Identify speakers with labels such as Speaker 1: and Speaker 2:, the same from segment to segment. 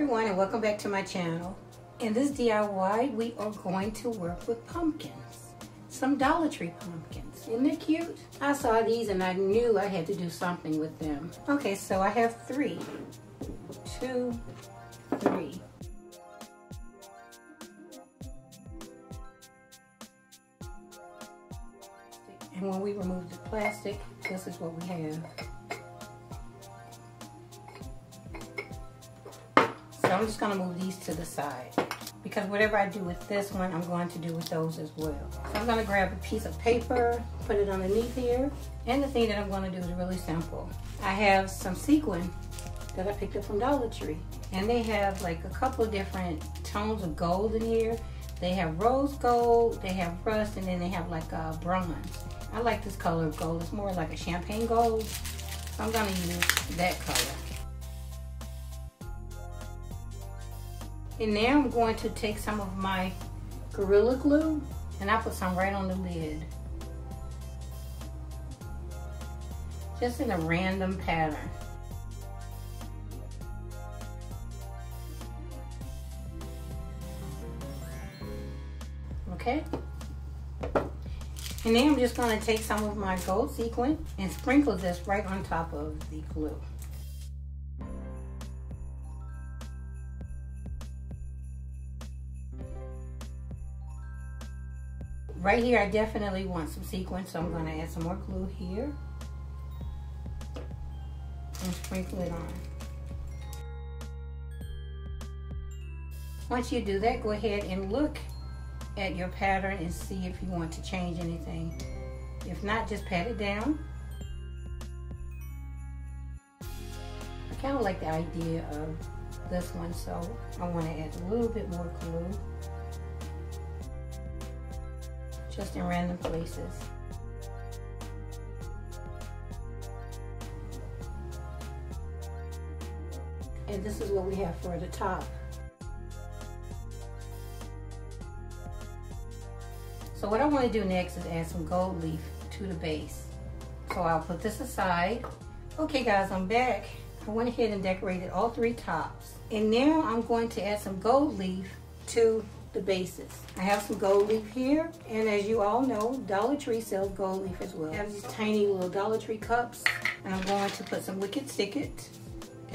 Speaker 1: everyone, and welcome back to my channel. In this DIY, we are going to work with pumpkins. Some Dollar Tree pumpkins. Isn't it cute? I saw these and I knew I had to do something with them. Okay, so I have 3. 2, 3. And when we remove the plastic, this is what we have. So I'm just going to move these to the side, because whatever I do with this one, I'm going to do with those as well. So I'm going to grab a piece of paper, put it underneath here, and the thing that I'm going to do is really simple. I have some sequin that I picked up from Dollar Tree, and they have like a couple of different tones of gold in here. They have rose gold, they have rust, and then they have like a bronze. I like this color of gold. It's more like a champagne gold, so I'm going to use that color. And now I'm going to take some of my Gorilla Glue and I put some right on the lid. Just in a random pattern. Okay? And then I'm just going to take some of my gold sequin and sprinkle this right on top of the glue. Right here, I definitely want some sequin, so I'm going to add some more glue here and sprinkle it on. Once you do that, go ahead and look at your pattern and see if you want to change anything. If not, just pat it down. I kind of like the idea of this one, so I want to add a little bit more glue. Just in random places. And this is what we have for the top. So what I want to do next is add some gold leaf to the base. So I'll put this aside. Okay guys, I'm back. I went ahead and decorated all 3 tops. And now I'm going to add some gold leaf to the bases. I have some gold leaf here, and as you all know, Dollar Tree sells gold leaf as well. I have these tiny little Dollar Tree cups, and I'm going to put some Wicked Stick It.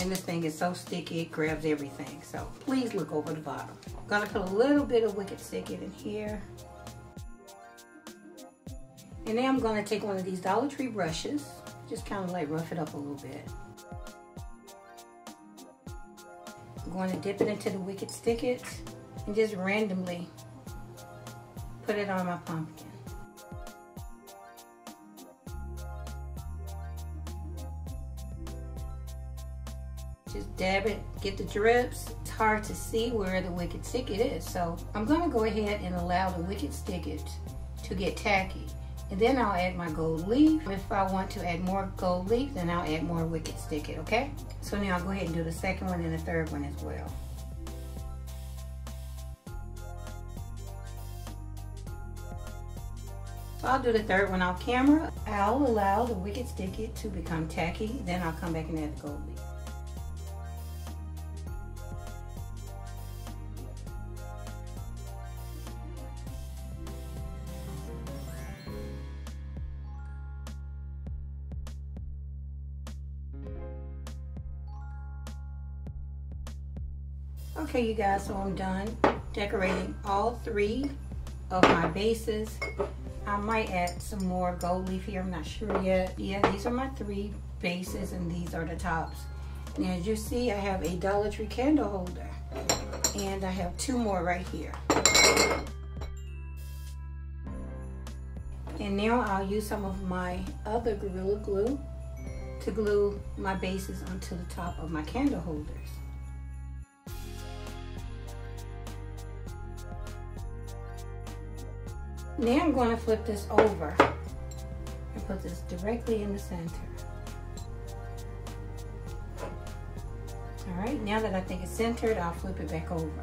Speaker 1: And this thing is so sticky, it grabs everything. So please look over the bottom. I'm gonna put a little bit of Wicked Stick It in here. And then I'm gonna take one of these Dollar Tree brushes, just kind of like rough it up a little bit. I'm going to dip it into the Wicked Stick It and just randomly put it on my pumpkin. Just dab it, get the drips. It's hard to see where the Wicked Stick It is, so I'm gonna go ahead and allow the Wicked Stick It to get tacky. And then I'll add my gold leaf. If I want to add more gold leaf, then I'll add more Wicked Stick It, okay? So now I'll go ahead and do the second one and the third one as well. So I'll do the third one off camera. I'll allow the Wicked Stick It to become tacky, then I'll come back and add the gold leaf. Okay you guys, so I'm done decorating all 3 of my bases. I might add some more gold leaf here, I'm not sure yet. Yeah, these are my 3 bases and these are the tops. And as you see, I have a Dollar Tree candle holder. And I have 2 more right here. And now I'll use some of my other Gorilla Glue to glue my bases onto the top of my candle holders. Now I'm going to flip this over and put this directly in the center. All right, now that I think it's centered, I'll flip it back over.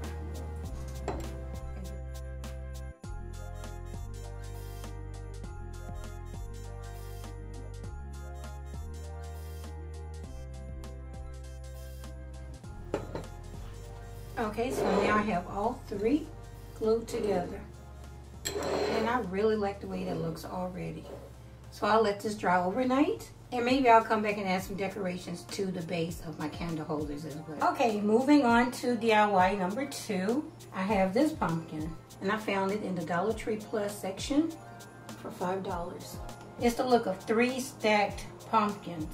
Speaker 1: Okay, so now I have all three glued together. And I really like the way that looks already. So I'll let this dry overnight. And maybe I'll come back and add some decorations to the base of my candle holders as well. Okay, moving on to DIY number 2. I have this pumpkin. And I found it in the Dollar Tree Plus section for $5. It's the look of 3 stacked pumpkins.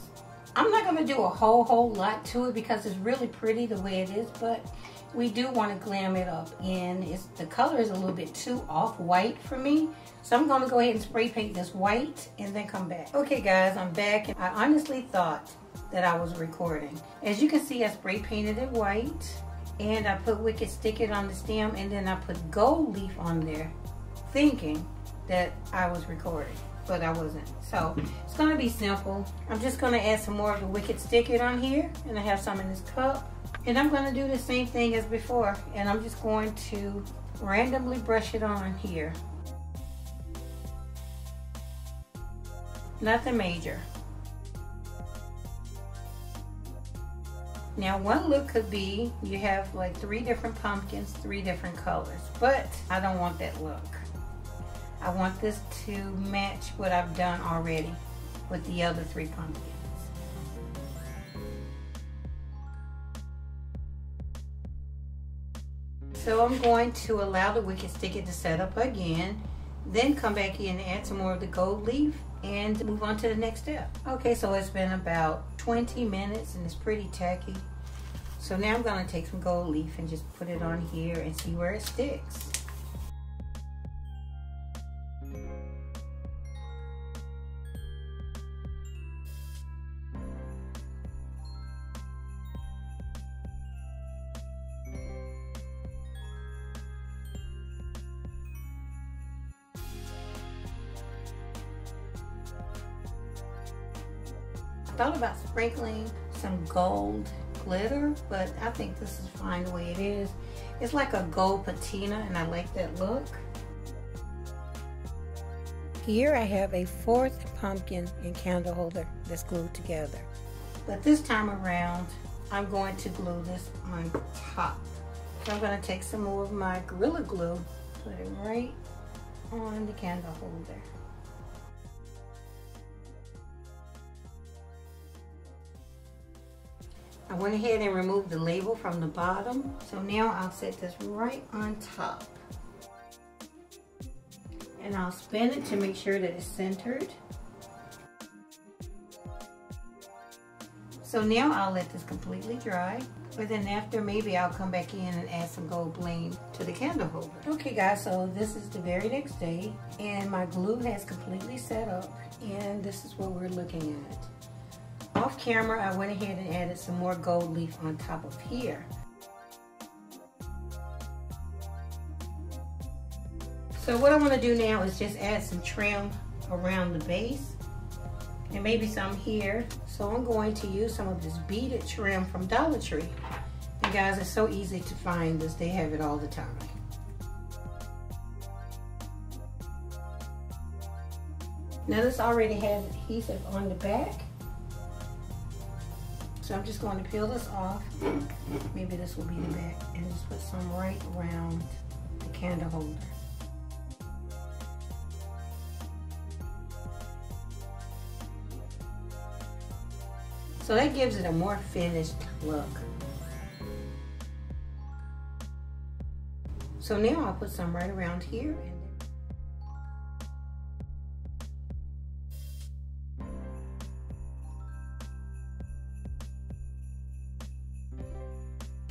Speaker 1: I'm not going to do a whole lot to it because it's really pretty the way it is, but we do want to glam it up. And the color is a little bit too off-white for me. So I'm going to go ahead and spray paint this white and then come back. Okay guys, I'm back, and I honestly thought that I was recording. As you can see, I spray painted it white, and I put Wicked Stick It on the stem, and then I put gold leaf on there, thinking that I was recording, but I wasn't. So it's going to be simple. I'm just going to add some more of the Wicked Stick It on here, and I have some in this cup. And I'm going to do the same thing as before, and I'm just going to randomly brush it on here. Nothing major. Now one look could be you have like 3 different pumpkins, 3 different colors, but I don't want that look. I want this to match what I've done already with the other 3 pumpkins. So I'm going to allow the Wicked Stick It to set up again, then come back in and add some more of the gold leaf and move on to the next step. Okay, so it's been about 20 minutes and it's pretty tacky. So now I'm going to take some gold leaf and just put it on here and see where it sticks. I thought about sprinkling some gold glitter, but I think this is fine the way it is. It's like a gold patina, and I like that look. Here I have a 4th pumpkin and candle holder that's glued together. But this time around, I'm going to glue this on top. So I'm going to take some more of my Gorilla Glue, put it right on the candle holder. I went ahead and removed the label from the bottom, so now I'll set this right on top. And I'll spin it to make sure that it's centered. So now I'll let this completely dry, but then after maybe I'll come back in and add some gold bling to the candle holder. Okay guys, so this is the very next day, and my glue has completely set up, and this is what we're looking at. Off camera, I went ahead and added some more gold leaf on top of here. So what I want to do now is just add some trim around the base and maybe some here. So I'm going to use some of this beaded trim from Dollar Tree. And guys, it's so easy to find this. They have it all the time. Now this already has adhesive on the back. So I'm just going to peel this off. Maybe this will be the back, and just put some right around the candle holder. So that gives it a more finished look. So now I'll put some right around here.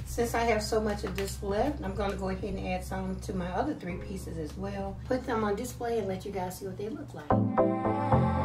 Speaker 1: Since I have so much of this left, I'm going to go ahead and add some to my other 3 pieces as well. Put them on display and let you guys see what they look like.